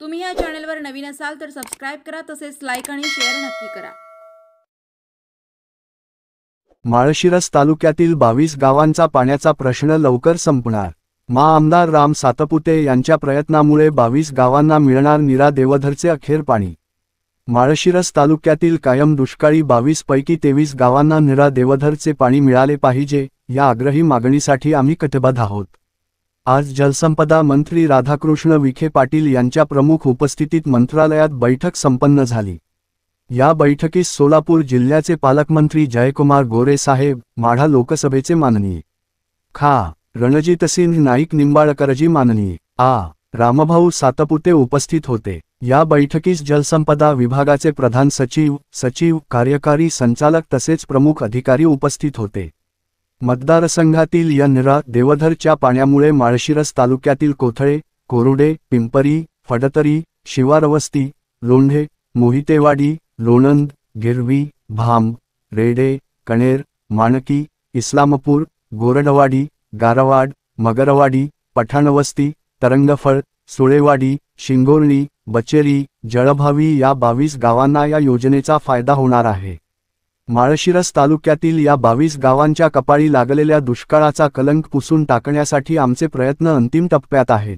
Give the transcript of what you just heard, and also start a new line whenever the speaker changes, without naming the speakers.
तुम्ही या चॅनलवर नवीन असाल तर सबस्क्राइब करा, तसेच लाईक आणि शेअर नक्की करा।
माळशिरस तालुक्यातील 22 गावांचा पाण्याचा प्रश्न लवकर संपणार। आमदार राम सातपुते यांच्या प्रयत्नामुळे 22 गावांना मिळणार नीरा देवधरचे अखेर पाणी। माळशिरस तालुक्यातील कायम दुष्काळी 22 पैकी 23 गावांना नीरा देवधरचे पाणी मिळाले पाहिजे, या आग्रही मागणीसाठी आम्ही कटिबद्ध आहोत। आज जलसंपदा मंत्री राधाकृष्ण विखे पाटील यांच्या प्रमुख उपस्थितीत मंत्रालयात बैठक संपन्न झाली। या बैठकीस सोलापूर जिल्ह्याचे पालकमंत्री जयकुमार गोरे साहेब, माढा लोकसभेचे माननीय रणजितसिंह नाईक निंबाळकरजी, माननीय रामभाऊ सातपुते उपस्थित होते। या बैठकीस जलसंपदा विभागाचे प्रधान सचिव, कार्यकारी संचालक तसेच प्रमुख अधिकारी उपस्थित होते। मतदारसंघातील या नीरा देवधरच्या पाण्यामुळे माळशिरस तालुक्यातील कोथळे, कोरुडे, पिंपरी, फडतरी, शिवारवस्ती, लोंढे, मोहितेवाडी, लोणंद, गिरवी, भाम, रेडे, कणेर, माणकी, इस्लामपूर, गोरडवाडी, गारवाड, मगरवाडी, पठाणवस्ती, तरंगफळ, सुळेवाडी, शिंगोर्णी, बचेरी, जळभावी या 22 गावांना या योजनेचा फायदा होणार आहे। माळशिरस तालुक्यातील या 22 गावांच्या कपाळी लागलेल्या दुष्काळाचा कलंक पुसून टाकण्यासाठी आमचे प्रयत्न अंतिम टप्प्यात आहेत।